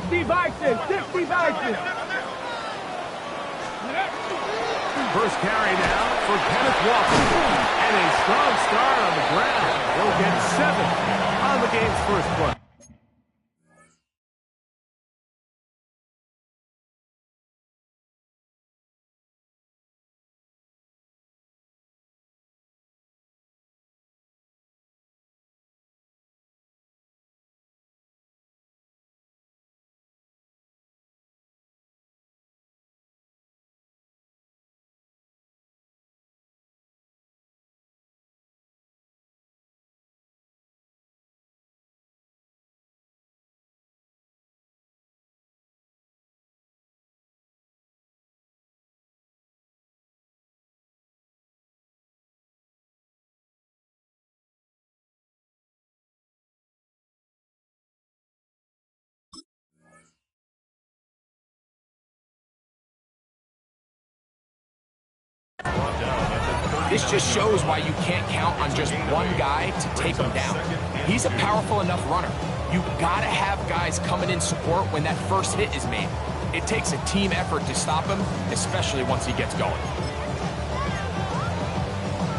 60 Vikings, 60 Vikings. First carry now for Kenneth Walker. And a strong start on the ground. He'll get 7 on the game's first play. This just shows why you can't count on just one guy to take him down. He's a powerful enough runner. You've got to have guys coming in support when that first hit is made. It takes a team effort to stop him, especially once he gets going.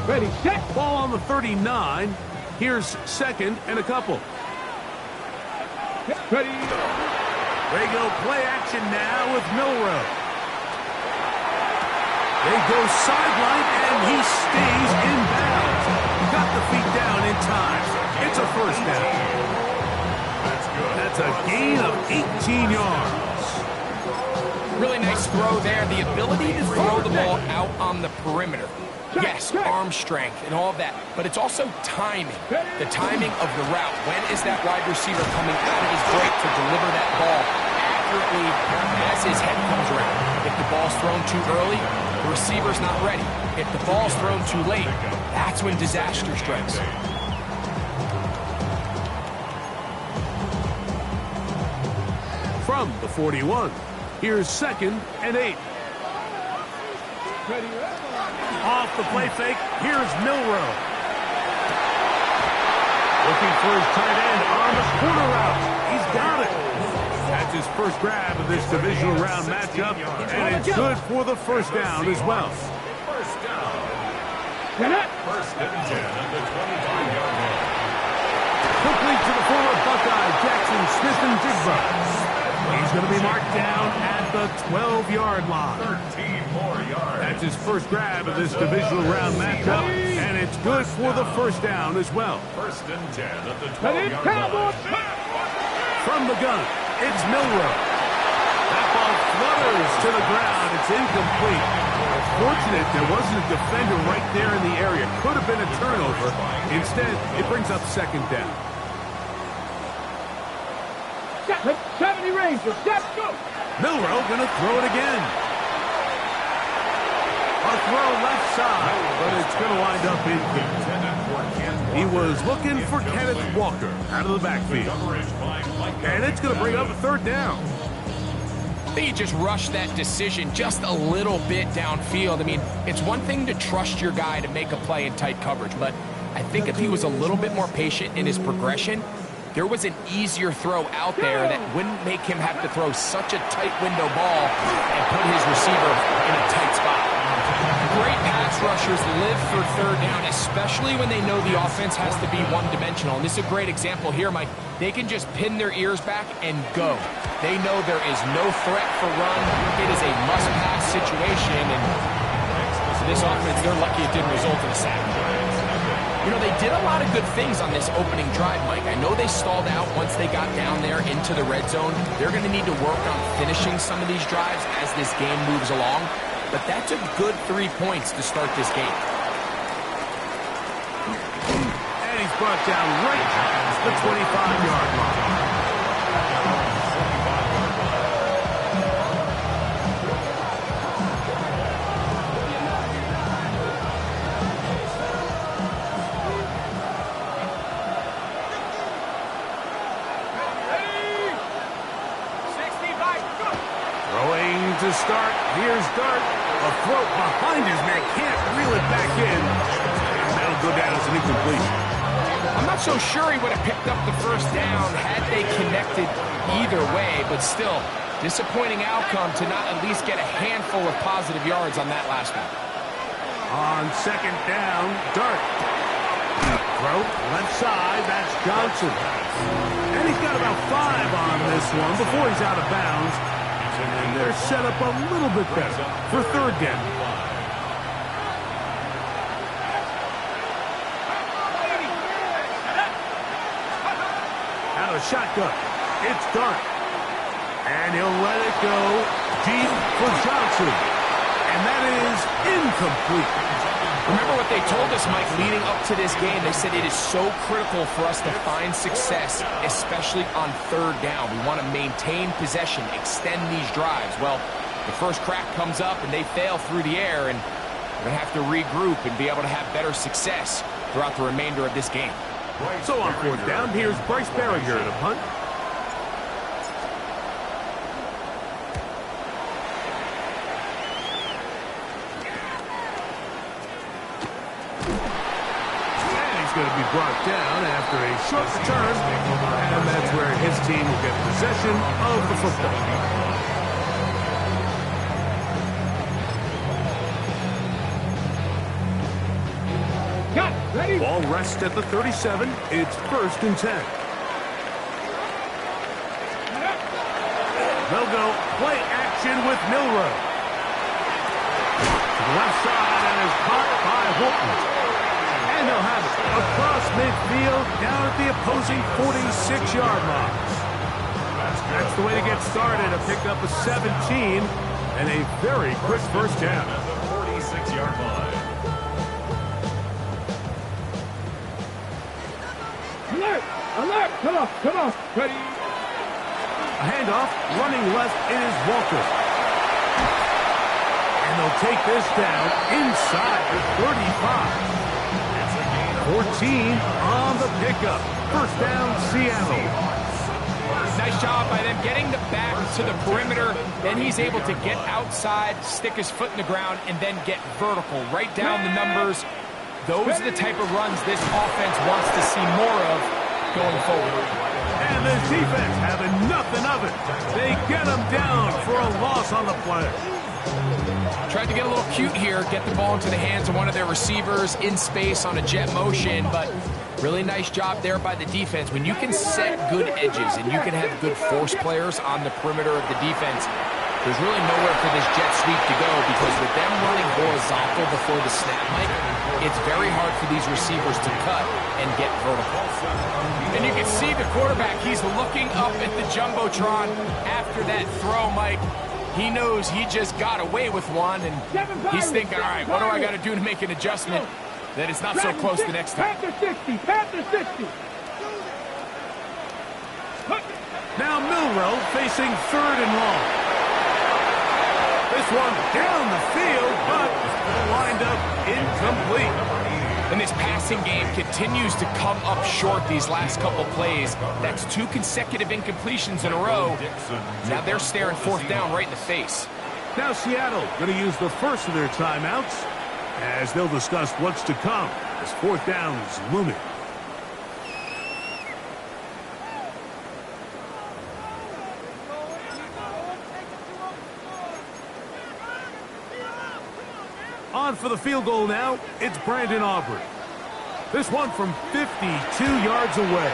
Ready, set. Ball on the 39. Here's second and a couple. Ready. They go play action now with Milroe. They go sideline, and he stays in bounds. Got the feet down in time. It's a first down. That's a gain of 18 yards. Really nice throw there. The ability to throw the ball out on the perimeter. Yes, arm strength and all of that, but it's also timing. The timing of the route. When is that wide receiver coming out of his break to deliver that ball accurately as his head comes around? If the ball's thrown too early, the receiver's not ready. If the ball's thrown too late, that's when disaster strikes. From the 41, here's second and 8. Off the play fake, here's Milroe. Looking for his tight end on the corner route. He's got it. That's his first grab of this divisional round matchup, and it's good for the first down as well. First down. First and 10 at the 25-yard line. Quickly to the former Buckeye, Jackson Smith-Njigba. He's going to be marked down at the 12-yard line. 13 more yards. That's his first grab of this divisional round matchup, and it's good for the first down as well. First and 10 at the 12-yard line. From the gun, it's Milroe. That ball flutters to the ground. It's incomplete. Fortunate there wasn't a defender right there in the area. Could have been a turnover. Instead, it brings up second down. 70 Rangers, step, go! Milroe going to throw it again. A throw left side, but it's going to wind up incomplete. He was looking for Kenneth Walker out of the backfield. And it's going to bring up a third down. I think he just rushed that decision just a little bit downfield. I mean, it's one thing to trust your guy to make a play in tight coverage, but I think if he was a little bit more patient in his progression, there was an easier throw out there that wouldn't make him have to throw such a tight window ball and put his receiver in a tight spot. Great pass rushers live for third down, especially when they know the offense has to be one-dimensional. And this is a great example here, Mike. They can just pin their ears back and go. They know there is no threat for run. It is a must-pass situation, and this offense, they're lucky it didn't result in a sack. You know, they did a lot of good things on this opening drive, Mike. I know they stalled out once they got down there into the red zone. They're going to need to work on finishing some of these drives as this game moves along. But that's a good 3 points to start this game. And he's brought down right at the 25-yard line. To start, here's Dart. A throw behind his man, can't reel it back in. And that'll go down as an incompletion. I'm not so sure he would have picked up the first down had they connected either way, but still, disappointing outcome to not at least get a handful of positive yards on that last one. On second down, Dart. Throw, left side, that's Johnson. And he's got about 5 on this one before he's out of bounds. And they're set up a little bit better for third down. Out of shotgun, it's Dart. And he'll let it go deep for Johnson. And that is incomplete. Remember what they told us, Mike, leading up to this game. They said it is so critical for us to find success, especially on third down. We want to maintain possession, extend these drives. Well, the first crack comes up and they fail through the air, and we're going to have to regroup and be able to have better success throughout the remainder of this game. So on fourth down, here's Bryce Berringer to punt. Going to be brought down after a short return, and that's where his team will get possession of the football. Cut, ready. Ball rests at the 37. It's 1st and 10. They'll go play action with Milroe. To the left side, and is caught by Holton. And they'll have it across midfield down at the opposing 46-yard line. That's the way to get started, to pick up a 17 and a very quick first down. At the 46-yard line. Alert! Alert! Come on! Ready? A handoff, running left, it is Walker. And they'll take this down inside the 35. 14 on the pickup. First down, Seattle. Nice job by them getting the back to the perimeter. Then he's able to get outside, stick his foot in the ground, and then get vertical. Right down the numbers. Those are the type of runs this offense wants to see more of going forward. And the defense having nothing of it. They get him down for a loss on the play. Tried to get a little cute here, get the ball into the hands of one of their receivers in space on a jet motion, but really nice job there by the defense. When you can set good edges and you can have good force players on the perimeter of the defense, there's really nowhere for this jet sweep to go, because with them running horizontal before the snap, Mike, it's very hard for these receivers to cut and get vertical. And you can see the quarterback, he's looking up at the Jumbotron after that throw, Mike. He knows he just got away with one, and he's thinking, all right, what do I got to do to make an adjustment that it's not so close the next time? Panther 60! Panther 60! Now Milroe facing 3rd and long. This one down the field, but lined up incomplete. And this passing game continues to come up short these last couple plays. That's 2 consecutive incompletions in a row. Now they're staring 4th down right in the face. Now Seattle going to use the first of their timeouts as they'll discuss what's to come as 4th down is looming. On for the field goal now, it's Brandon Aubrey. This one from 52 yards away.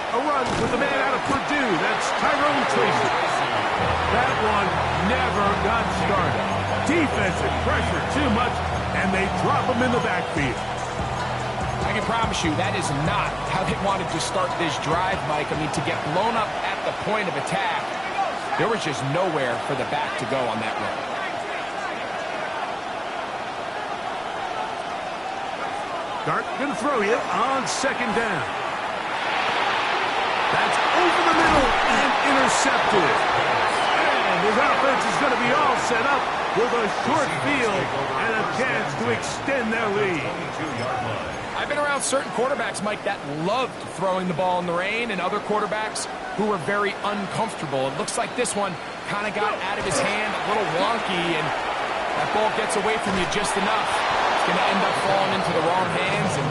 A run with the man out of Purdue. That's Tyrone Tracy. That one never got started. Defensive pressure too much, and they drop him in the backfield. I can promise you that is not how they wanted to start this drive, Mike. I mean, to get blown up at the point of attack, there was just nowhere for the back to go on that run. Dart going to throw you on 2nd down. That's over the middle and intercepted. And His offense is going to be all set up with a short field and a chance to extend their lead. I've been around certain quarterbacks, Mike, that loved throwing the ball in the rain, and other quarterbacks who were very uncomfortable. It looks like this one kind of got out of his hand, a little wonky, and that ball gets away from you just enough. It's going to end up falling into the wrong hands and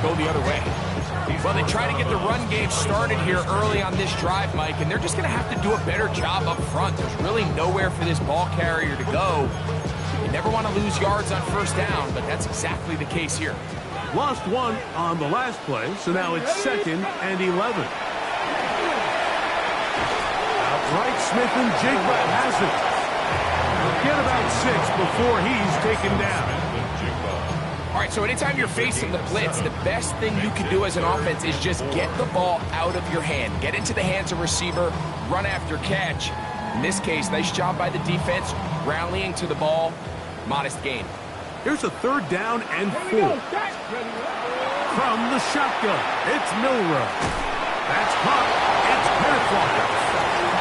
go the other way. Well, they try to get the run game started here early on this drive, Mike, and they're just going to have to do a better job up front. There's really nowhere for this ball carrier to go. You never want to lose yards on first down, but that's exactly the case here. Lost one on the last play, so now it's 2nd and 11. Outright, Smith and Jigba has it. Get about 6 before he's taken down. All right, so anytime you're facing the blitz, the best thing you can do as an offense is just get the ball out of your hand. Get into the hands of receiver, run after catch. In this case, nice job by the defense, rallying to the ball, modest gain. Here's a 3rd down and 4. From the shotgun, it's Milroe. That's caught. It's Penfold.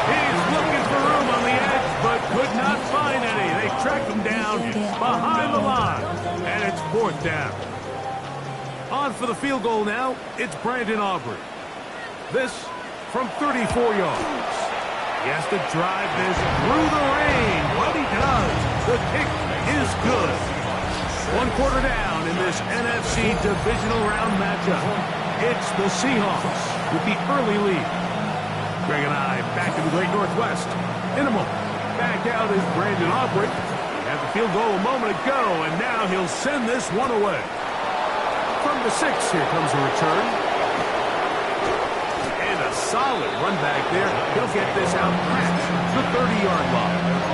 He's looking for room on the edge, but could not find any. They tracked him down behind the line, and it's 4th down. On for the field goal now, it's Brandon Aubrey. This from 34 yards. He has to drive this through the rain, but he does. The kick is good. 1 quarter down in this NFC divisional round matchup. It's the Seahawks with the early lead. Greg and I back in the Great Northwest. In a moment, back out is Brandon Aubrey. Had the field goal a moment ago, and now he'll send this one away. From the 6, here comes a return. And a solid run back there. He'll get this out past the 30-yard line.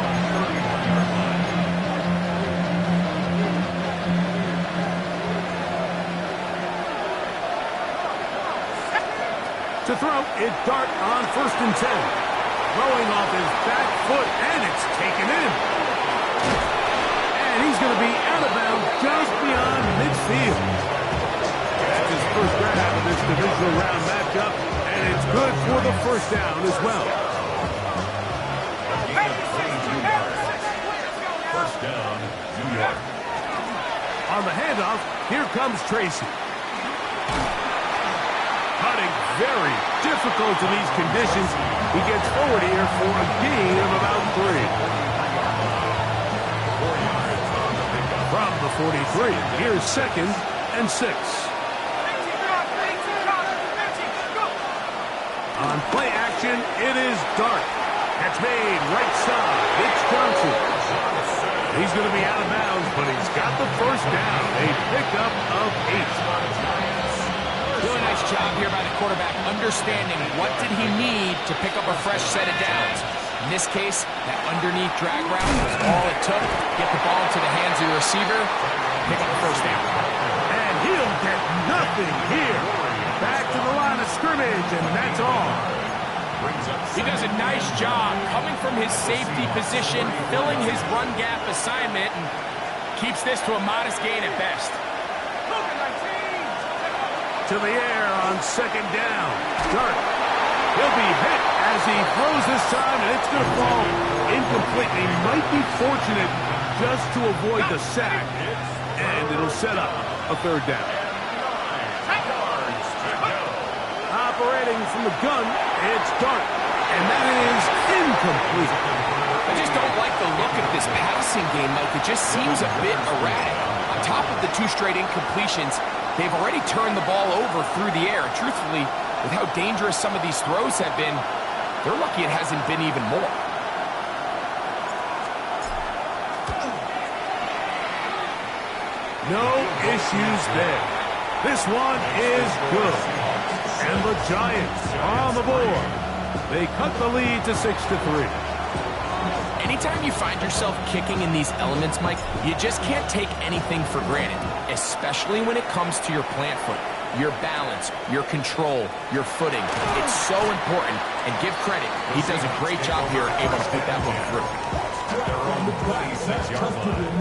To throw, it's Dart on 1st and 10. Throwing off his back foot, and it's taken in. And he's going to be out of bounds just beyond midfield. That's his first grab of this divisional round matchup, and it's good for the 1st down as well. First down, New York. On the handoff, here comes Tracy. Putting very difficult in these conditions. He gets forward here for a gain of about 3. From the 43, here's 2nd and 6. On play action, it is Dart. Catch made right side. It's Johnson. He's going to be out of bounds, but he's got the 1st down. A pickup of 8. Really nice job here by the quarterback, understanding what did he need to pick up a fresh set of downs. In this case, that underneath drag route was all it took. Get the ball into the hands of the receiver, pick up the 1st down. And he'll get nothing here. Back to the line of scrimmage, and that's all. He does a nice job coming from his safety position, filling his run gap assignment, and keeps this to a modest gain at best. To the air on 2nd down. Dart. He'll be hit as he throws this time, and it's going to fall incomplete. He might be fortunate just to avoid the sack, and it'll set up a 3rd down. Operating from the gun, it's Dart, and that is incomplete. I just don't like the look of this passing game, Mike. It just seems a bit erratic. On top of the 2 straight incompletions, they've already turned the ball over through the air. Truthfully, with how dangerous some of these throws have been, they're lucky it hasn't been even more. No issues there. This one is good. And the Giants are on the board. They cut the lead to 6-3. Anytime you find yourself kicking in these elements, Mike, you just can't take anything for granted, especially when it comes to your plant foot, your balance, your control, your footing. It's so important, and give credit. He does a great job here, able to put that one through. They're on the 26-yard line.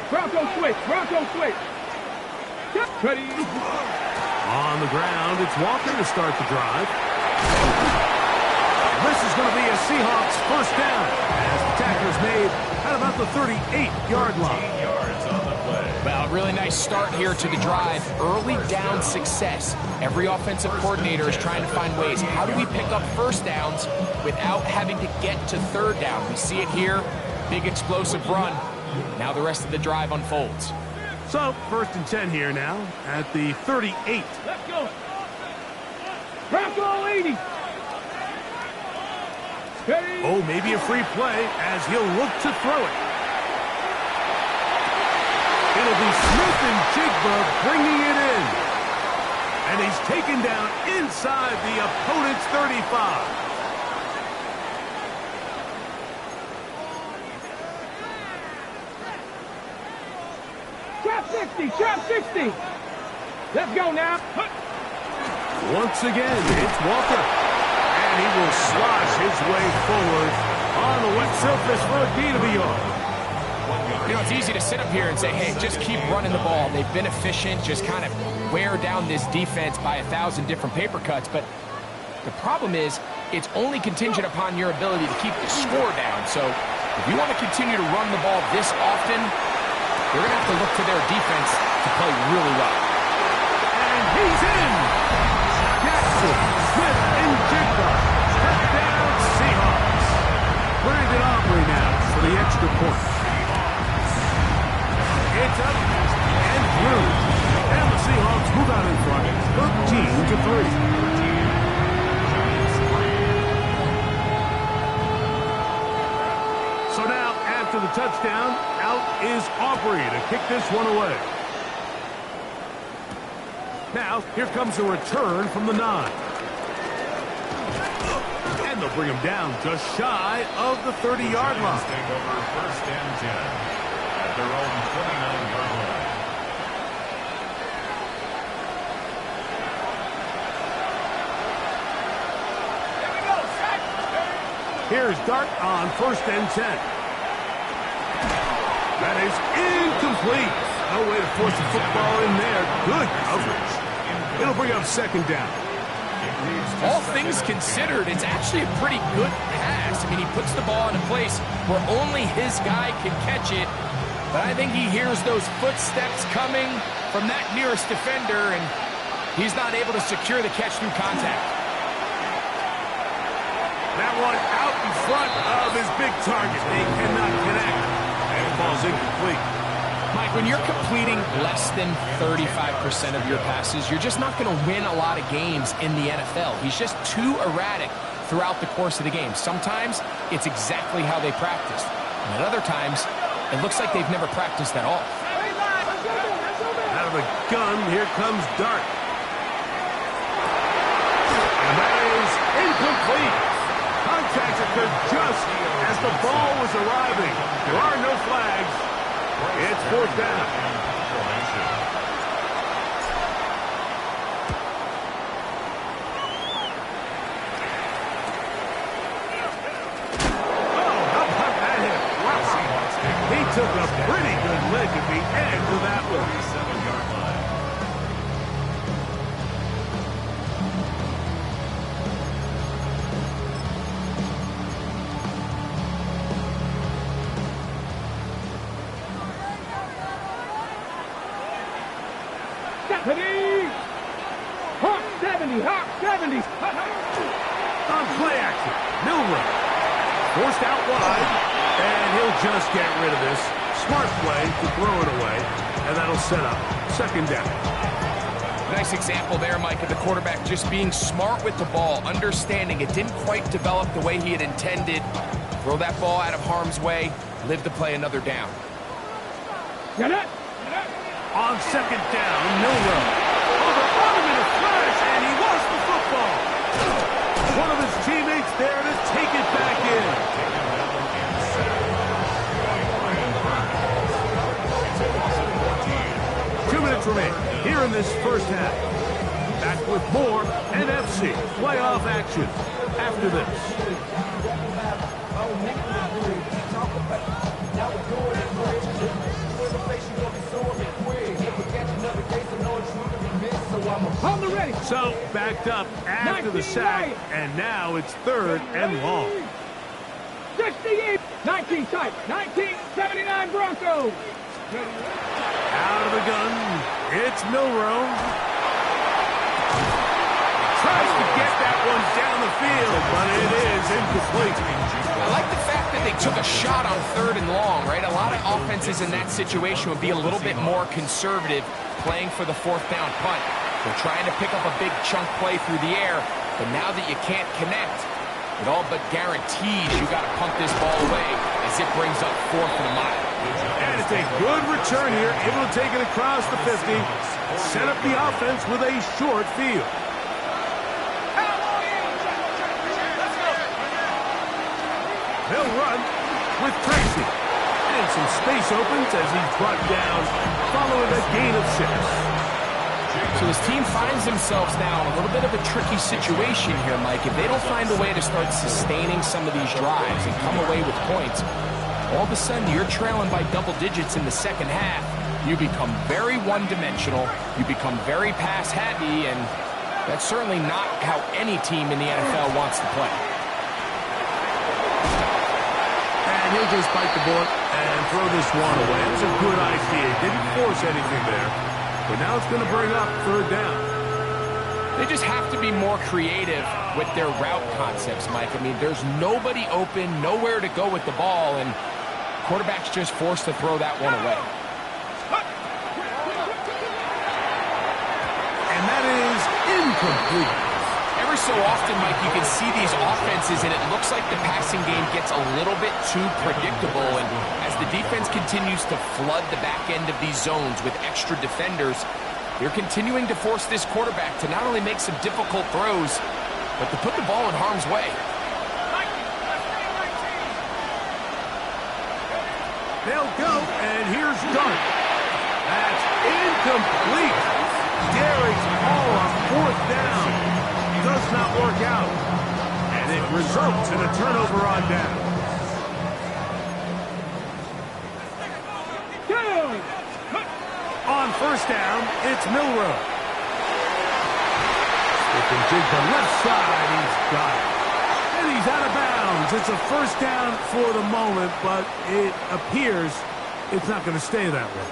Bronco switch. Bronco switch. Ready. On the ground, it's Walker to start the drive. This is going to be a Seahawks first down as the tackle is made at about the 38-yard line. Yards on the play. Well, really nice start here to the drive. Early down success. Every offensive coordinator is trying to find ways. How do we pick up first downs without having to get to third down? We see it here. Big explosive run. Now the rest of the drive unfolds. So, 1st and 10 here now at the 38. Let's go. Bronco 80. Steady. Oh, maybe a free play as he'll look to throw it. It'll be Smith and Jigba bringing it in. And he's taken down inside the opponent's 35. Trap 60. Trap 60. Let's go now. Once again, it's Walker. And he will slosh his way forward on the wet surface for a gain of a yard. You know, it's easy to sit up here and say, hey, just keep running the ball. They've been efficient, just kind of wear down this defense by 1,000 different paper cuts. But the problem is, it's only contingent upon your ability to keep the score down. So if you want to continue to run the ball this often, they're going to have to look to their defense to play really well. And he's in! Jackson, Smith, and Jigba. Touchdown, Seahawks. Brandon Aubrey now for the extra point. It's up and through. And the Seahawks move out in front, 13-3. So now, after the touchdown, out is Aubrey to kick this one away. Now, here comes a return from the 9. And they'll bring him down just shy of the 30-yard line. Take over 1st and 10 at their own 29-yard line. Here's Dart on 1st and 10. That is incomplete. No way to force the football in there. Good coverage. It'll bring up 2nd down. All things considered, it's actually a pretty good pass. I mean, he puts the ball in a place where only his guy can catch it. But I think he hears those footsteps coming from that nearest defender, and he's not able to secure the catch through contact. That one out in front of his big target. They cannot connect. And it falls incomplete. Mike, when you're completing less than 35% of your passes, you're just not going to win a lot of games in the NFL. He's just too erratic throughout the course of the game. Sometimes it's exactly how they practiced. And at other times, it looks like they've never practiced at all. Out of the gun, here comes Dart. And that is incomplete. Contact occurred just as the ball was arriving. There are no flags. It's 4th down. Oh, how about that hit? Wow. He took a pretty good lick at the end of that one. 37-yard line. Stephanie! Hawk 70! Hawk 70! On play action, Milroe. Forced out wide, and he'll just get rid of this. Smart play to throw it away, and that'll set up 2nd down. Nice example there, Mike, of the quarterback just being smart with the ball, understanding it didn't quite develop the way he had intended. Throw that ball out of harm's way, live to play another down. Get it! On 2nd down, Milroe. Overrun him in a flash, and he lost the football. One of his teammates there to take it back in. 2 minutes remain here in this first half. Back with more NFC playoff action after this. On the ready. So, backed up after the 19 sack, right. and now it's 3rd and long. 68. 19 tight. 1979 Broncos. Out of the gun, it's Milroe. Tries to get that one down the field, but it is incomplete. I like the fact that they took a shot on 3rd and long, right? A lot of offenses in that situation would be a little bit more conservative playing for the 4th down punt. They're trying to pick up a big chunk play through the air, but now that you can't connect, it all but guarantees you got to punt this ball away as it brings up 4th and a mile. And it's a good return here, able to take it across the 50, set up the offense with a short field. They'll run with Tracy. And some space opens as he's brought down following a gain of 6. So his team finds themselves now in a little bit of a tricky situation here, Mike. If they don't find a way to start sustaining some of these drives and come away with points, all of a sudden you're trailing by double digits in the second half. You become very one-dimensional. You become very pass-happy, and that's certainly not how any team in the NFL wants to play. And he'll just bite the bullet and throw this one away. It was a good idea. Didn't force anything there. But now it's going to bring up 3rd down. They just have to be more creative with their route concepts, Mike. I mean, there's nobody open, nowhere to go with the ball, and quarterback's just forced to throw that one away. And that is incomplete. Every so often, Mike, you can see these offenses, and it looks like the passing game gets a little bit too predictable. And as the defense continues to flood the back end of these zones with extra defenders, you're continuing to force this quarterback to not only make some difficult throws, but to put the ball in harm's way. They'll go, and here's Dart. That's incomplete. Derek Hall on 4th down. Does not work out. And it results in a turnover on down. On 1st down, it's Milroe. Looking to the left side, he's got it. And he's out of bounds. It's a 1st down for the moment, but it appears it's not going to stay that way.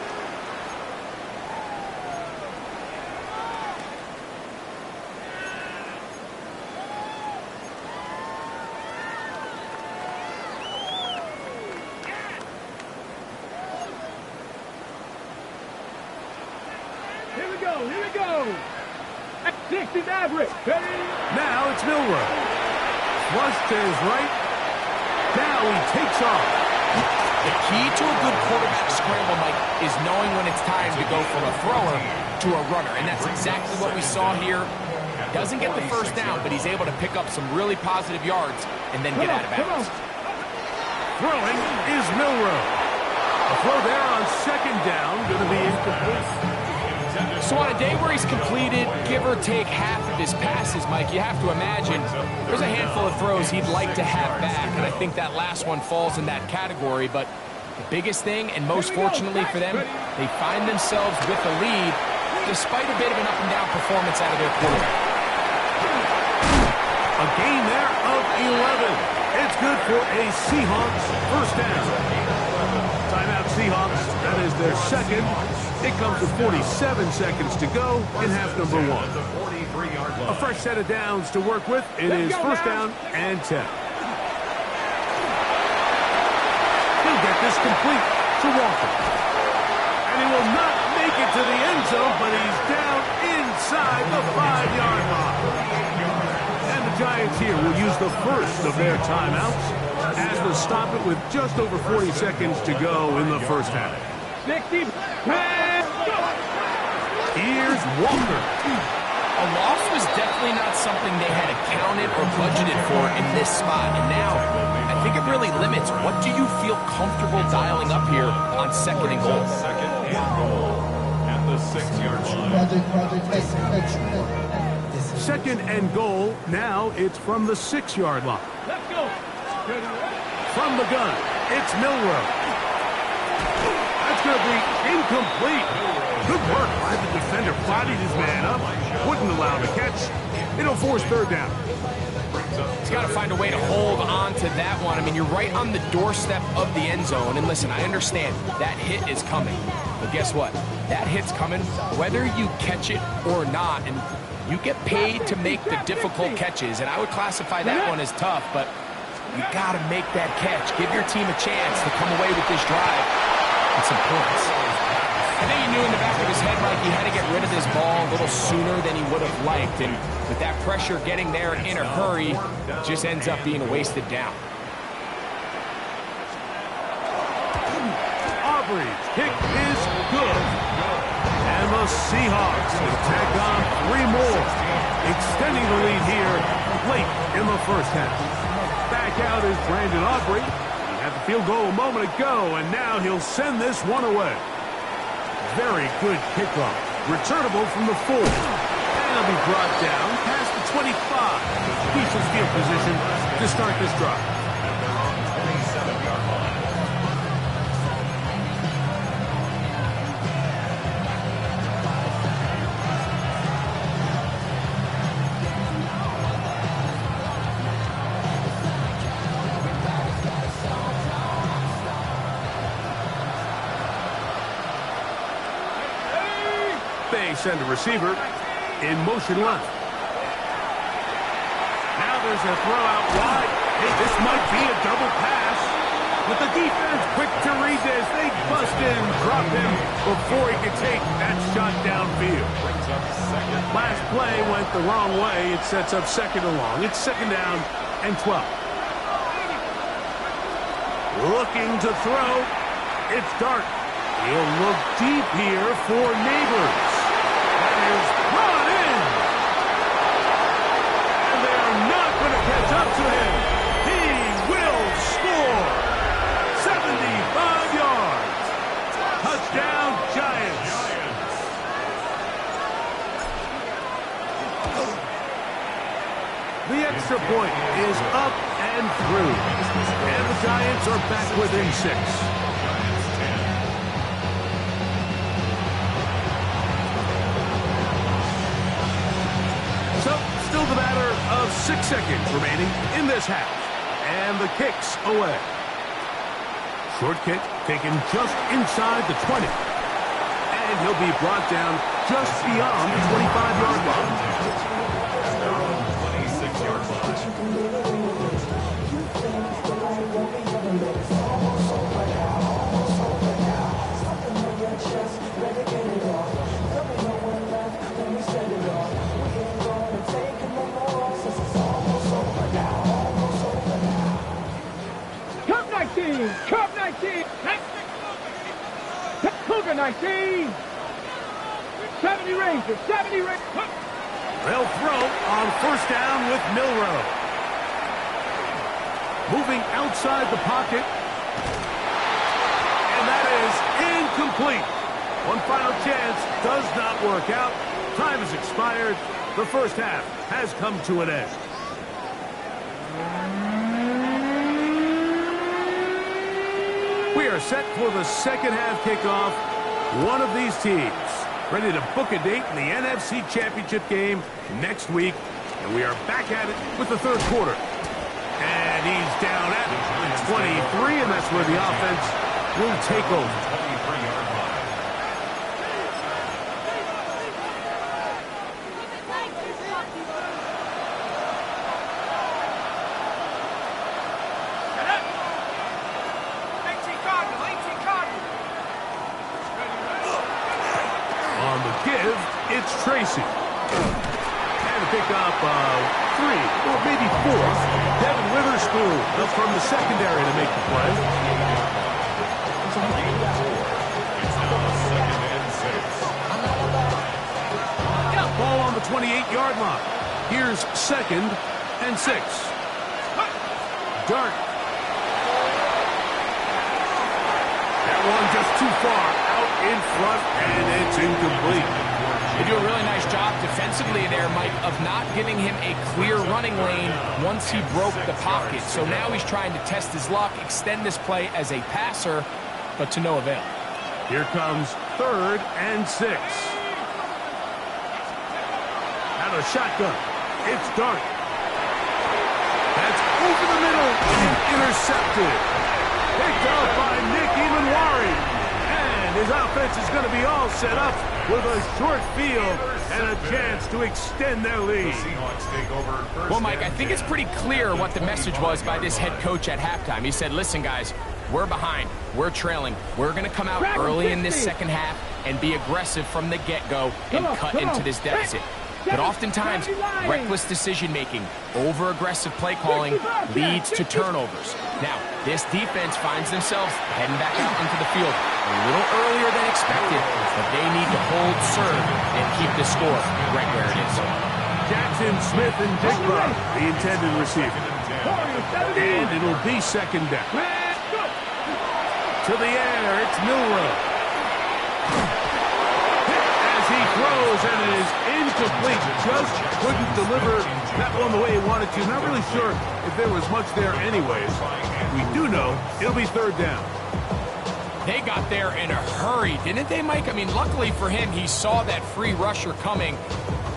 Here we go. 60 Maverick. Now it's Milroe. Flush to his right. Now he takes off. The key to a good quarterback scramble, Mike, is knowing when it's time to go from a thrower to a runner. And that's exactly what we saw here. Doesn't get the 1st down, but he's able to pick up some really positive yards and then get out of bounds. Throwing is Milroe. A throw there on 2nd down, going to be incomplete. So on a day where he's completed, give or take half of his passes, Mike, you have to imagine there's a handful of throws he'd like to have back, and I think that last one falls in that category. But the biggest thing, and most fortunately for them, they find themselves with the lead despite a bit of an up-and-down performance out of their quarterback. A gain there of 11. It's good for a Seahawks 1st down. Timeout Seahawks. That is their 2nd. It comes with 47 seconds to go in half number 1. A fresh set of downs to work with. It is 1st down and 10. He'll get this complete to Walker. And he will not make it to the end zone, but he's down inside the 5-yard line. And the Giants here will use the first of their timeouts as they stop it with just over 40 seconds to go in the 1st half. 60. Here's Walker. A loss was definitely not something they had accounted or budgeted for in this spot. And now, I think it really limits. What do you feel comfortable dialing up here on 2nd and goal? 2nd and goal at the 6-yard line. 2nd and goal. Now it's from the 6-yard line. Let's go. From the gun, it's Milroe. That's going to be incomplete. Good work by the defender. Bodied his man up. Wouldn't allow the catch. It'll force third down. He's got to find a way to hold on to that one. I mean, you're right on the doorstep of the end zone. And listen, I understand that hit is coming. But guess what? That hit's coming whether you catch it or not. And you get paid to make the difficult catches. And I would classify that one as tough. But you got to make that catch. Give your team a chance to come away with this drive with some points. I think he knew in the back of his head like he had to get rid of this ball a little sooner than he would have liked. And with that pressure getting there in a hurry, just ends up being a wasted down. Aubrey's kick is good. And the Seahawks will tack on 3 more, extending the lead here late in the first half. Back out is Brandon Aubrey. He had the field goal a moment ago, and now he'll send this one away. Very good kickoff. Returnable from the 4. And he'll be brought down past the 25. Decent field position to start this drive. They send a receiver in motion left. Now there's a throw out wide. Hey, this might be a double pass. But the defense quick to read this. They bust in, drop him before he could take that shot downfield. Last play went the wrong way. It sets up second and long. It's second down and 12. Looking to throw. It's Dart. He'll look deep here for Neighbors. Is brought in. And they are not going to catch up to him. He will score. 75 yards. Touchdown, Giants. The extra point is up and through. And the Giants are back within 6. Still the matter of 6 seconds remaining in this half. And the kick's away. Short kick taken just inside the 20. And he'll be brought down just beyond the 25-yard line. 26-yard line. Cup 19. Cougar 19. 70 Rangers. 70 Rangers. They'll throw on first down with Milroe. Moving outside the pocket. And that is incomplete. One final chance does not work out. Time has expired. The first half has come to an end. We are set for the second half kickoff. One of these teams ready to book a date in the NFC Championship game next week. And we are back at it with the third quarter. And he's down at 23, and that's where the offense will take over. It's Tracy. And to pick up 3 or maybe 4. Devin Witherspoon up from the secondary to make the play. It's now 2nd and 6. Ball on the 28-yard line. Here's 2nd and 6. Dart. That one just too far out in front, and it's incomplete. They do a really nice job defensively there, Mike, of not giving him a clear running lane once he broke the pocket. So now he's trying to test his luck, extend this play as a passer, but to no avail. Here comes 3rd and 6. Out of shotgun. It's Dart. That's over the middle and intercepted. Picked up by Nick Emanwari. And his offense is going to be all set up with a short field and a chance to extend their lead. Well, Mike, I think it's pretty clear what the message was by this head coach at halftime. He said, listen, guys, we're behind. We're trailing. We're going to come out early in this second half and be aggressive from the get-go and cut into this deficit. But oftentimes, reckless decision-making, over-aggressive play calling leads to turnovers. Now, this defense finds themselves heading back out onto the field a little earlier than expected, but they need to hold serve and keep the score right where it is. Jackson, Smith, and Digba, the intended receiver. And it'll be second down. To the air, it's Milroe. As he throws, and it is incomplete. Just couldn't deliver that one the way he wanted to. Not really sure if there was much there anyways. We do know it'll be 3rd down. They got there in a hurry, didn't they, Mike? I mean, luckily for him, he saw that free rusher coming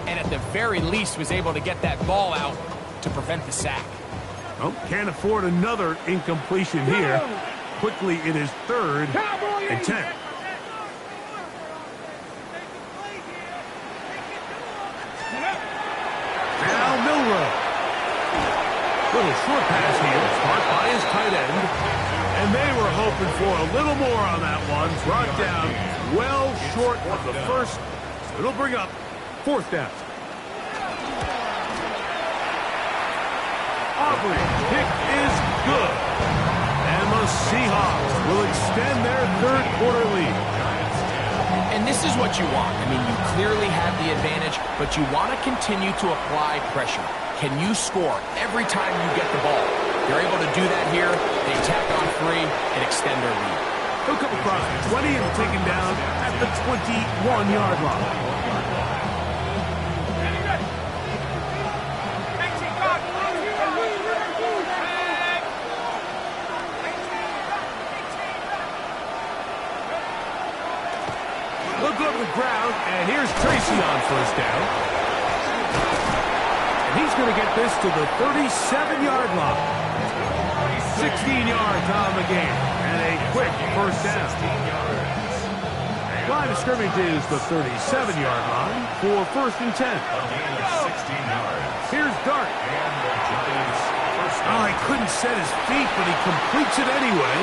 and at the very least was able to get that ball out to prevent the sack. Oh, can't afford another incompletion here. Quickly, it is 3rd and 10. Now Milroe. Little short pass here, marked by his tight end. And they were hoping for a little more on that one. Brought down well short of the first. So it'll bring up 4th down. Aubrey, kick is good. And the Seahawks will extend their 3rd quarter lead. And this is what you want. I mean, you clearly have the advantage, but you want to continue to apply pressure. Can you score every time you get the ball? They're able to do that here. They tack on 3 and extend their lead. They'll come across 20 and taken down at the 21-yard line. Look over the ground, and here's Tracy on 1st down. And he's going to get this to the 37-yard line. 16 yards on the game, and a quick 1st down. Line of scrimmage is the 37-yard line for 1st and 10. Here's Dart. Oh, he couldn't set his feet, but he completes it anyway.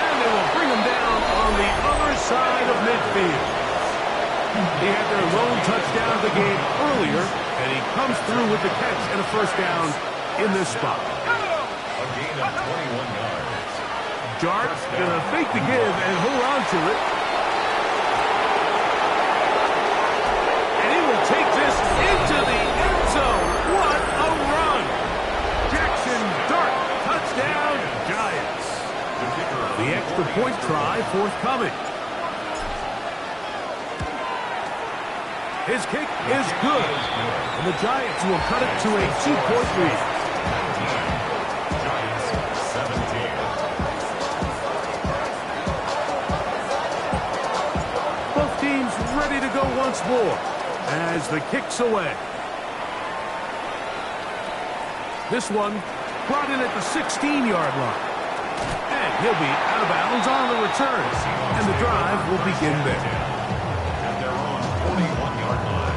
And they will bring him down on the other side of midfield. He had their lone touchdown of the game earlier, and he comes through with the catch and a 1st down in this spot. A gain of 21 yards. Dart's going to fake the give and hold on to it. And he will take this into the end zone. What a run! Jackson Dart, touchdown, Giants. The extra point try forthcoming. His kick is good. And the Giants will cut it to a 2-point lead. Giants 17. Both teams ready to go once more as the kick's away. This one brought in at the 16-yard line. And he'll be out of bounds on the return. And the drive will begin there. At their own 41-yard line.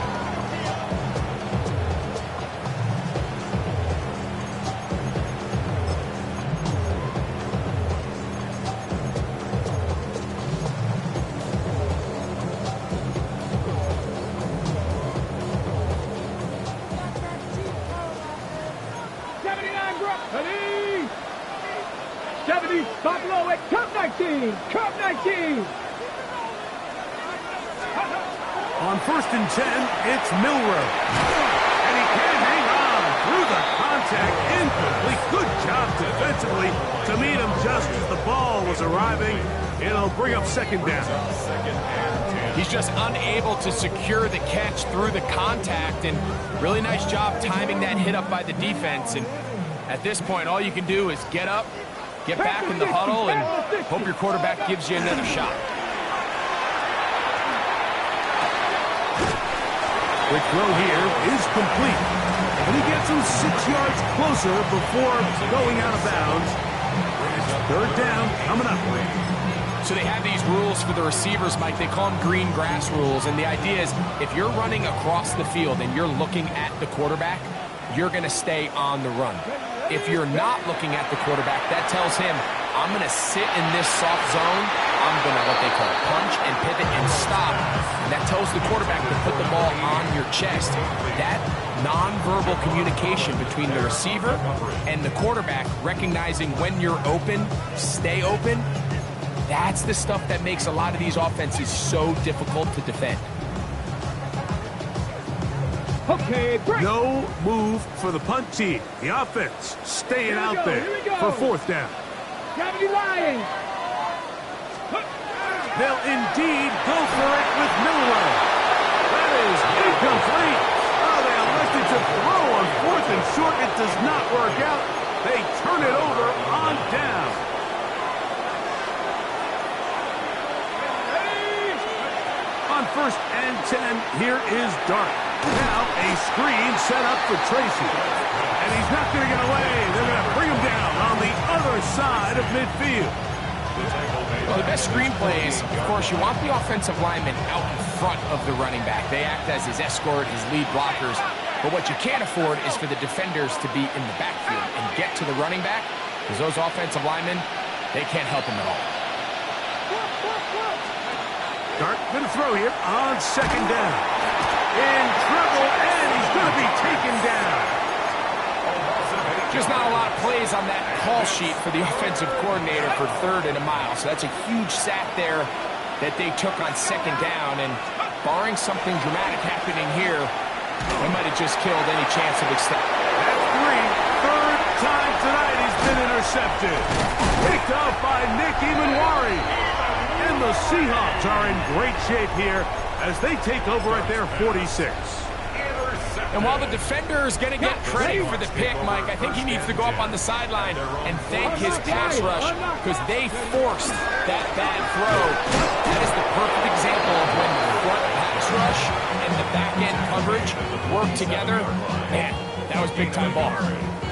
Buffalo at Cup 19! Cup 19! On 1st and 10, it's Milroe. And he can't hang on through the contact. Incomplete. Good job defensively to meet him just as the ball was arriving. It'll bring up 2nd down. He's just unable to secure the catch through the contact, and really nice job timing that hit up by the defense. And at this point, all you can do is get up, get back in the huddle and hope your quarterback gives you another shot. Quick throw here is complete. And he gets him 6 yards closer before going out of bounds. It's third down coming up. So they have these rules for the receivers, Mike. They call them green grass rules. And the idea is if you're running across the field and you're looking at the quarterback, you're going to stay on the run. If you're not looking at the quarterback, that tells him, I'm going to sit in this soft zone. I'm going to, what they call, punch and pivot and stop. And that tells the quarterback to put the ball on your chest. That nonverbal communication between the receiver and the quarterback, recognizing when you're open, stay open, that's the stuff that makes a lot of these offenses so difficult to defend. Okay, break. No move for the punt team. The offense staying out there for fourth down. Gravity line. They'll indeed go for it with Milroe. That is incomplete. Oh, they elected to throw on fourth and short. It does not work out. They turn it over on down. On first and 10, here is Dart. Now a screen set up for Tracy. And he's not going to get away. They're going to bring him down on the other side of midfield. Well, the best screenplay is, of course, you want the offensive lineman out in front of the running back. They act as his escort, his lead blockers. But what you can't afford is for the defenders to be in the backfield and get to the running back, because those offensive linemen, they can't help him at all. Dart going to throw here on second down. In trouble, and he's going to be taken down. Just not a lot of plays on that call sheet for the offensive coordinator for 3rd and a mile. So that's a huge sack there that they took on second down. And barring something dramatic happening here, they might have just killed any chance of extending. That's 3. Third time tonight he's been intercepted. Picked off by Nick Emanwari. And the Seahawks are in great shape here as they take over at their 46. And while the defender is going to get credit for the pick, Mike, I think he needs to go up on the sideline and thank his pass rush because they forced that bad throw. That is the perfect example of when the front pass rush and the back end coverage work together. Man, that was big-time ball.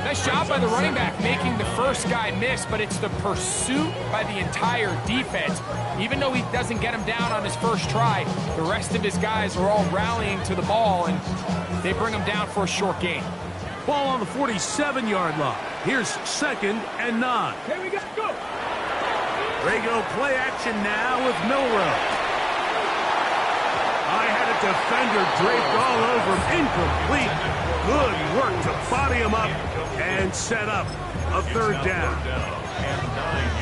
Nice job by the running back making the first guy miss, but it's the pursuit by the entire defense. Even though he doesn't get him down on his first try, the rest of his guys are all rallying to the ball, and they bring him down for a short gain. Ball on the 47-yard line. Here's 2nd and 9. Here we go. Go. They go play action now with Milroe. I had a defender draped all over him. Incomplete. Good work to body him up and set up a 3rd down.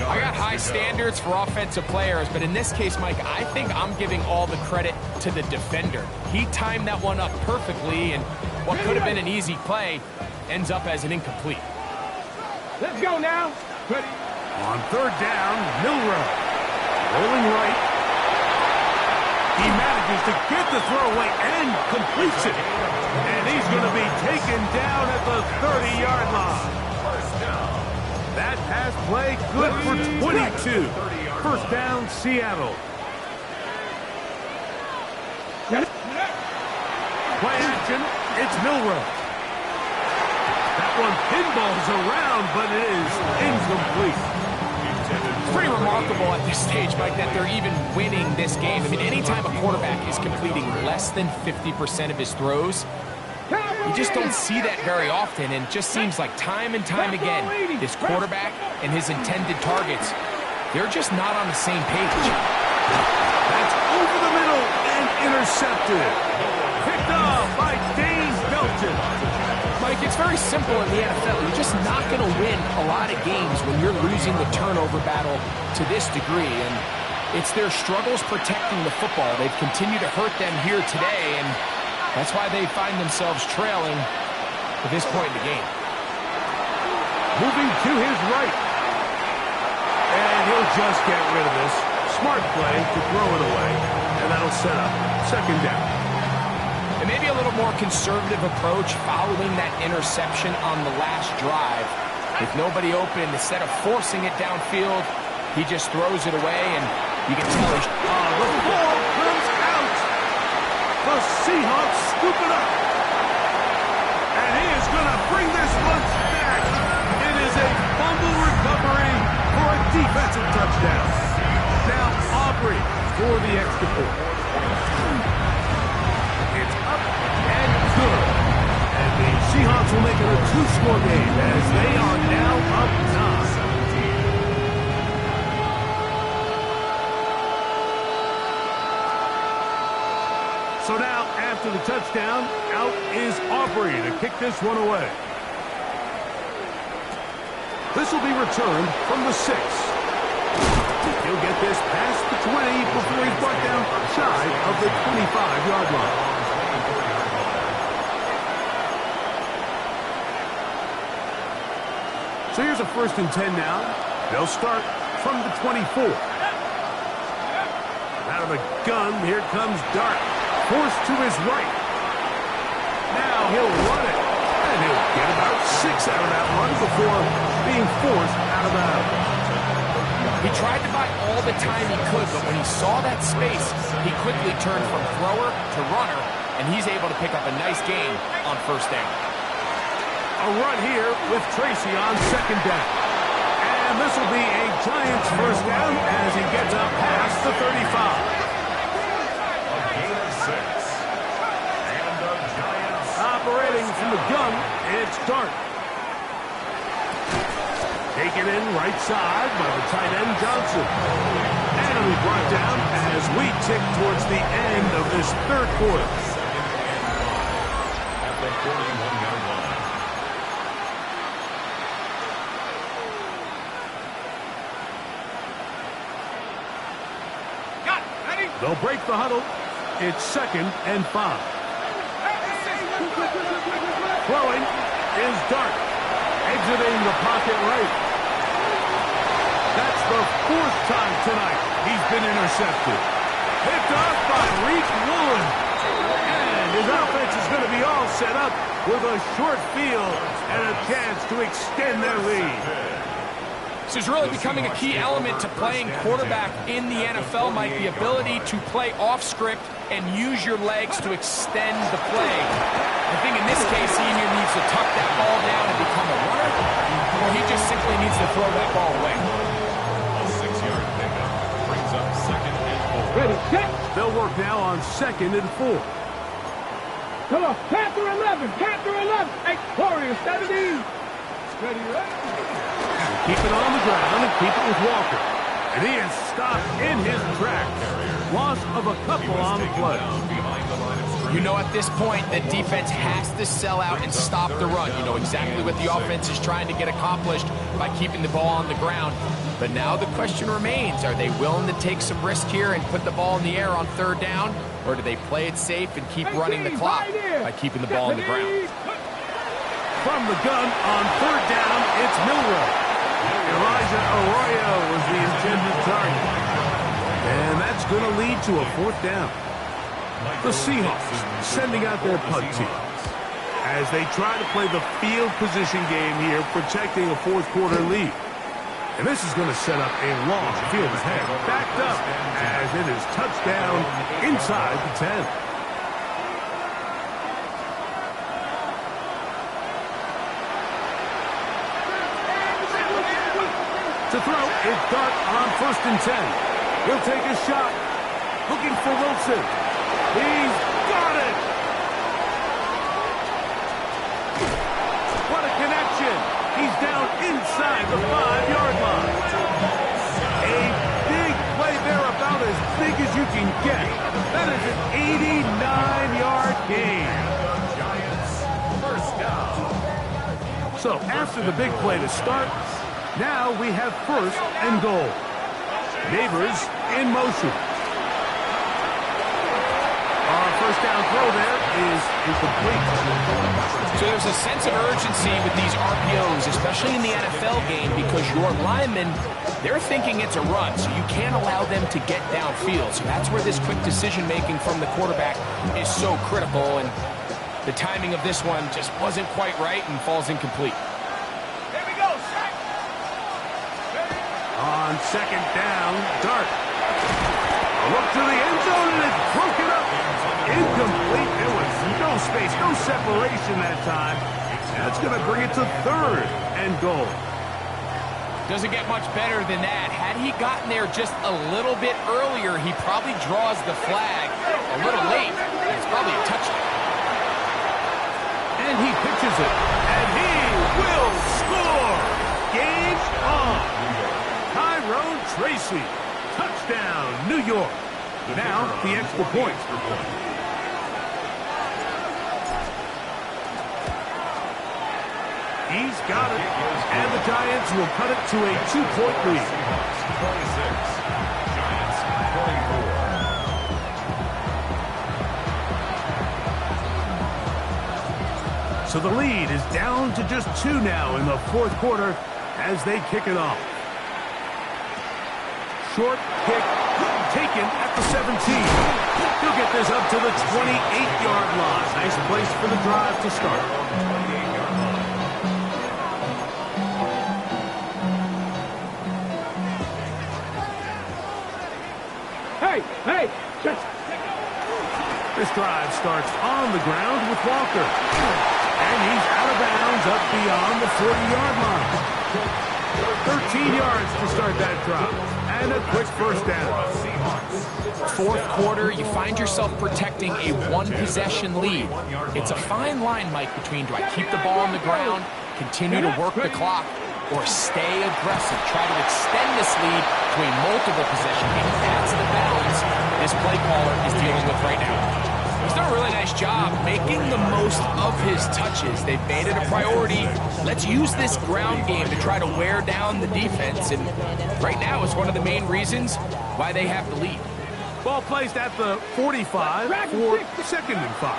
I got high standards for offensive players, but in this case, Mike, I think I'm giving all the credit to the defender. He timed that one up perfectly, and what could have been an easy play ends up as an incomplete. Let's go now. Ready. On 3rd down, Milroe. Rolling right. He manages to get the throw away and completes it. And he's going to be taken down at the 30-yard line. That pass play good for 22. First down, Seattle. Play action, it's Milroe. That one pinballs around, but it is incomplete. It's pretty remarkable at this stage, Mike, that they're even winning this game. I mean, anytime a quarterback is completing less than 50% of his throws, you just don't see that very often, and it just seems like time and time again, this quarterback and his intended targets, they're just not on the same page. That's over the middle and intercepted. Picked off by Dane Belton. Mike, it's very simple in the NFL. You're just not going to win a lot of games when you're losing the turnover battle to this degree, and it's their struggles protecting the football. They've continued to hurt them here today, and that's why they find themselves trailing at this point in the game. Moving to his right. And he'll just get rid of this. Smart play to throw it away. And that'll set up 2nd down. And maybe a little more conservative approach following that interception on the last drive. With nobody open, instead of forcing it downfield, he just throws it away, and you can tell he's... The ball comes out. The Seahawks scoop it up. And he is going to bring this one back. It is a fumble recovery for a defensive touchdown. Now Aubrey for the extra point. It's up and good. And the Seahawks will make it a two-score game as they are now up 9. So now, after the touchdown, out is Aubrey to kick this one away. This will be returned from the 6. He'll get this past the 20 before he's brought down shy of the 25-yard line. So here's a 1st and 10 now. They'll start from the 24. Out of the gun, here comes Dart. Forced to his right. Now he'll run it. And he'll get about 6 out of that run before being forced out of bounds. He tried to buy all the time he could, but when he saw that space, he quickly turned from thrower to runner, and he's able to pick up a nice gain on 1st down. A run here with Tracy on 2nd down. And this will be a Giants 1st down as he gets up past the 35. Operating from the gun, it's Dart. Taken in right side by the tight end Johnson. And it'll be brought down as we tick towards the end of this 3rd quarter. At the 41-yard line. They'll break the huddle. It's 2nd and 5. Throwing is Dart. Exiting the pocket right. That's the 4th time tonight he's been intercepted. Picked off by Reek Woolen. And his offense is going to be all set up with a short field and a chance to extend their lead. This is really becoming a key element to playing quarterback in the NFL, Mike, the ability to play off script and use your legs to extend the play. I think in this case, he either needs to tuck that ball down and become a runner, or he just simply needs to throw that ball away. A 6-yard pickup brings up 2nd and 4. Ready, set. They'll work now on 2nd and 4. Come on, Panther 11, Panther 11. Hey, Warriors 17. Ready, ready. Keep it on the ground and keep it with Walker. And he is stopped in his tracks. Loss of a couple on the play. You know, at this point, the defense has to sell out and stop the run. You know exactly what the offense is trying to get accomplished by keeping the ball on the ground. But now the question remains, are they willing to take some risk here and put the ball in the air on 3rd down? Or do they play it safe and keep running the clock by keeping the ball on the ground? From the gun on 3rd down, it's Milroe. Elijah Arroyo was the intended target. And that's going to lead to a 4th down. The Seahawks sending out their punt team as they try to play the field position game here, protecting a 4th quarter lead. And this is going to set up a long field ahead, backed up as it is touchdown inside the 10. To throw, it's Dart on 1st and 10. He'll take a shot. Looking for Wilson. He's got it! What a connection! He's down inside the 5-yard line. A big play there, about as big as you can get. That is an 89-yard gain. Giants 1st down. So after the big play to start, now we have 1st and goal. Neighbors in motion. Our 1st down throw there is incomplete. So there's a sense of urgency with these RPOs, especially in the NFL game, because your linemen, they're thinking it's a run, so you can't allow them to get downfield. So that's where this quick decision-making from the quarterback is so critical, and the timing of this one just wasn't quite right and falls incomplete. Here we go, On second down, Dart. A look to the end zone, and it's broken up. Incomplete. There was no space, no separation that time. That's going to bring it to third and goal. Doesn't get much better than that. Had he gotten there just a little bit earlier, he probably draws the flag a little late. It's probably a touchdown. And he pitches it. And he will score. Game on. Tyrone Tracy. Touchdown, New York. Now the extra point. He's got it. And the Giants will cut it to a 2-point lead. 26. Giants 24. So the lead is down to just 2 now in the fourth quarter as they kick it off. Short kick taken at the 17. He'll get this up to the 28-yard line. Nice place for the drive to start. 28-yard line. Hey! This drive starts on the ground with Walker. And he's out of bounds up beyond the 40-yard line. 13 yards to start that drive. And a quick first down. Fourth quarter, you find yourself protecting a one-possession lead. It's a fine line, Mike, between do I keep the ball on the ground, continue to work the clock, or stay aggressive, try to extend this lead to a multiple possession game. That's the balance this play caller is dealing with right now. He's done a really nice job making the most of his touches. They've made it a priority. Let's use this ground game to try to wear down the defense, and right now is one of the main reasons why they have the lead. Ball placed at the 45 for 2nd and 5.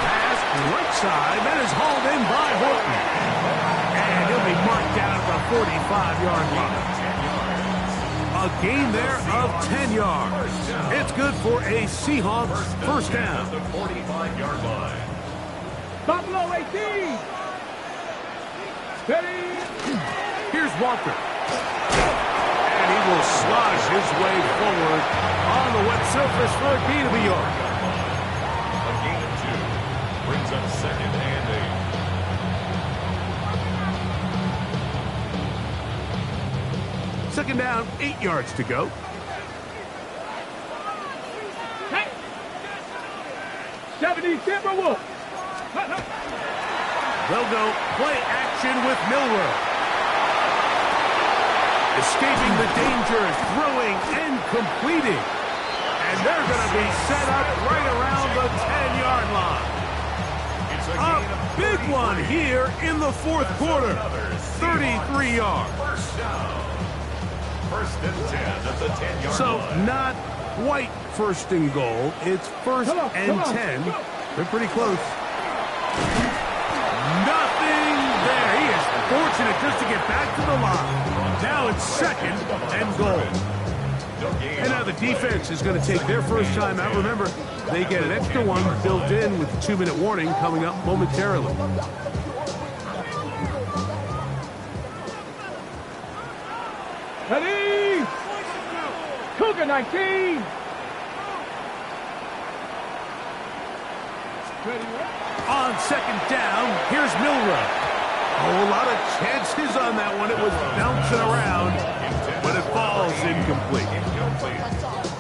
Pass right side, that is hauled in by Horton. And he'll be marked down at the 45-yard line. A gain there of 10 yards. It's good for a Seahawks first down. The 45-yard line. Buffalo 18! Steady! Here's Walker. And he will slosh his way forward on the wet surface for a gain of a yard. A gain of 2. Brings up 2nd and 8. Second down, 8 yards to go. Hey! 70 Timberwolves! They'll go play action with Milroe. Escaping the danger, throwing and completing. And they're going to be set up right around the 10-yard line. A big one here in the fourth quarter. 33 yards. First down. 1st and 10 at the 10-yard So line. not quite first and goal. It's 1st and 10. They're pretty close. Nothing there. He is fortunate just to get back to the line. Now it's 2nd and goal. And now the defense is going to take their first time out. Remember, they get an extra one built in with the 2-minute warning coming up momentarily. Ready! Cougar 19! On second down, here's Milroe. A lot of chances on that one. It was bouncing around, but it falls incomplete.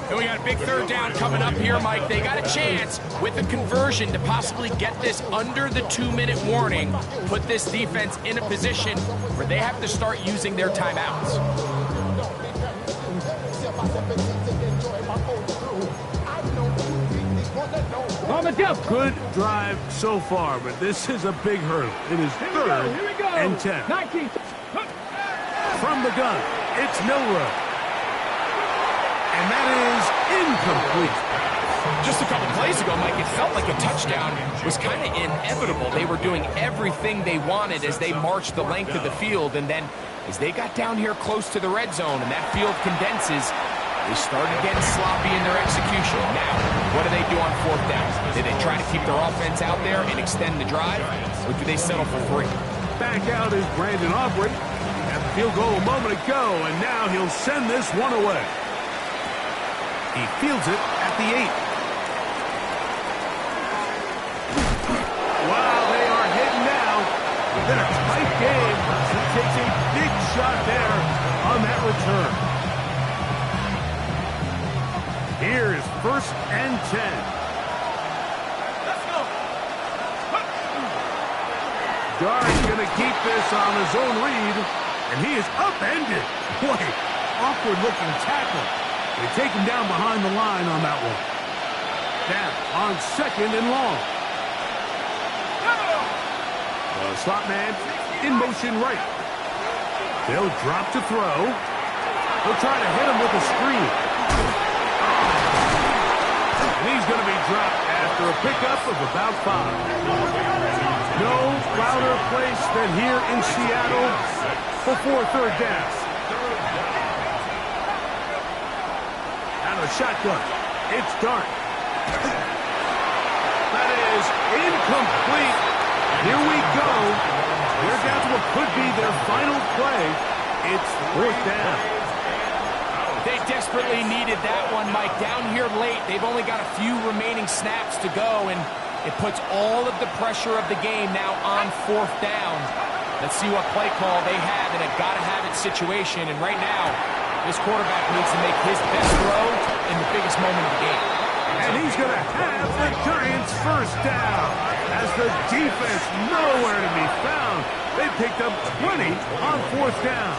And we got a big third down coming up here, Mike. They got a chance with a conversion to possibly get this under the 2-minute warning, put this defense in a position where they have to start using their timeouts. On the jump! Good drive so far, but this is a big hurdle. It is Here 3rd we go! and 10. 19! From the gun, it's Milroe. And that is incomplete. Just a couple plays ago, Mike, it felt like a touchdown was kind of inevitable. They were doing everything they wanted as they marched the length of the field, and then as they got down here close to the red zone and that field condenses, they started getting sloppy in their execution. Now, what do they do on 4th down? Do they try to keep their offense out there and extend the drive, or do they settle for 3? back out is Brandon Aubrey. He had the field goal a moment ago, and now he'll send this one away. He fields it at the 8. Wow, they are hitting now. Within a tight game. He takes a big shot there on that return. Here is 1st and 10. Dart's going to keep this on his own read, and he is upended. Boy, awkward-looking tackle. They take him down behind the line on that one. Down on 2nd and long. The slot man in motion right. They'll drop to throw. They'll try to hit him with a screen. And he's going to be dropped after a pickup of about 5. No louder place than here in Seattle before 3rd down. Out of the shotgun, it's Dart. That is incomplete. Here we go. They're down to what could be their final play. It's 4th down. They desperately needed that one, Mike. Down here late, they've only got a few remaining snaps to go, and it puts all of the pressure of the game now on 4th down. Let's see what play call they have in a gotta-have-it situation. And right now, this quarterback needs to make his best throw in the biggest moment of the game. And he's going to have the Giants' 1st down as the defense nowhere to be found. They picked up 20 on 4th down.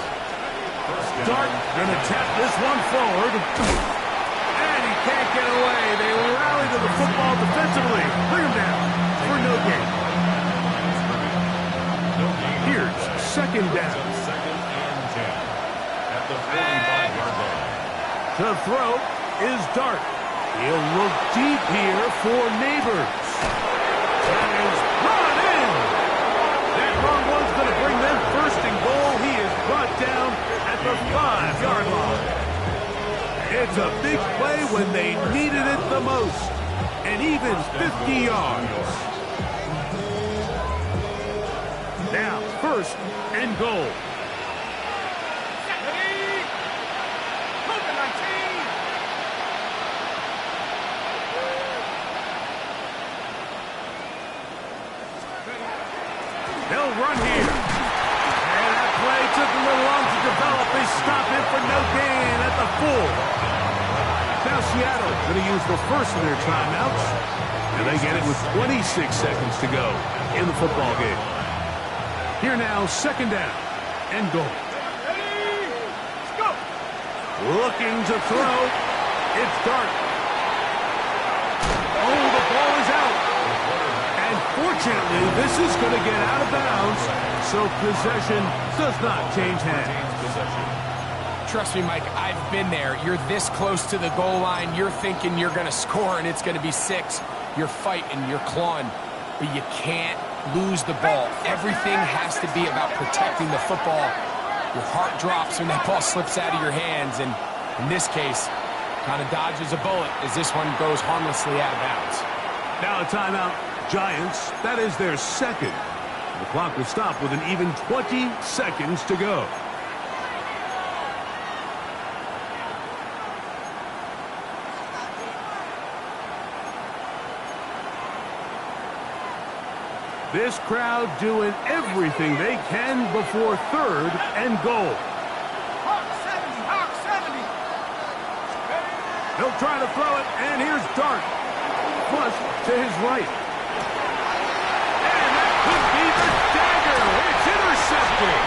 Dart going to tap this one forward. And he can't get away. They rally to the football defensively. Bring him down for no gain. Here's 2nd down. 2nd and 10 at the 45-yard line. To throw is Dart. He'll look deep here for Neighbors. That is brought in. That long one's going to bring them 1st and goal. He is brought down at the 5-yard line. It's a big play when they needed it the most. And even 50 yards. Now, 1st and goal. They'll run here. And that play took a little long to develop. They stop it for no gain at the 4. Now Seattle going to use the 1st of their timeouts. And they get it with 26 seconds to go in the football game. Here now, 2nd down and goal. Let's go. Looking to throw. It's Dart. Oh, the ball is out. And fortunately, this is going to get out of bounds, so possession does not change hands. Trust me, Mike, I've been there. You're this close to the goal line. You're thinking you're going to score, and it's going to be 6. You're fighting, you're clawing, but you can't lose the ball. Everything has to be about protecting the football. Your heart drops when that ball slips out of your hands, and in this case, kind of dodges a bullet as this one goes harmlessly out of bounds. Now a timeout. Giants, that is their 2nd. The clock will stop with an even 20 seconds to go. This crowd doing everything they can before 3rd and goal. Hawk 70, Hawk 70. He'll try to throw it, and here's Dart. Flush to his right. And that could be the dagger. It's intercepted.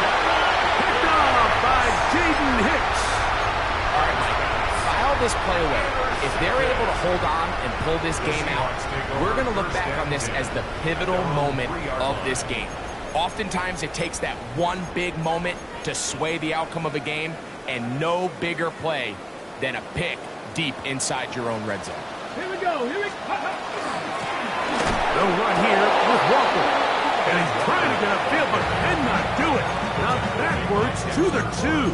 Picked off by Jaden Hicks. All right, Mike, file this play away. If they're able to hold on and pull this game out, we're going to look back on this as the pivotal moment of this game. Oftentimes, it takes that one big moment to sway the outcome of a game, and no bigger play than a pick deep inside your own red zone. Here we go. Here we go. They'll run here with Walker. And he's trying to get upfield, but cannot do it. Now backwards to the 2.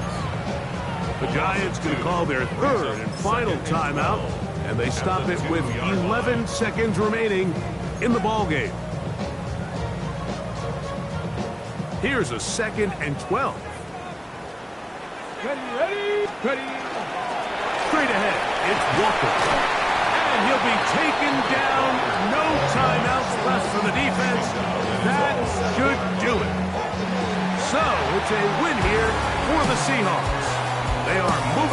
The Giants going to call their 3rd and final timeout, and they stop it with 11 seconds remaining in the ball game. Here's a 2nd and 12. Ready. Straight ahead, it's Walker. And he'll be taken down. No timeouts left for the defense. That should do it. So, it's a win here for the Seahawks. They are moving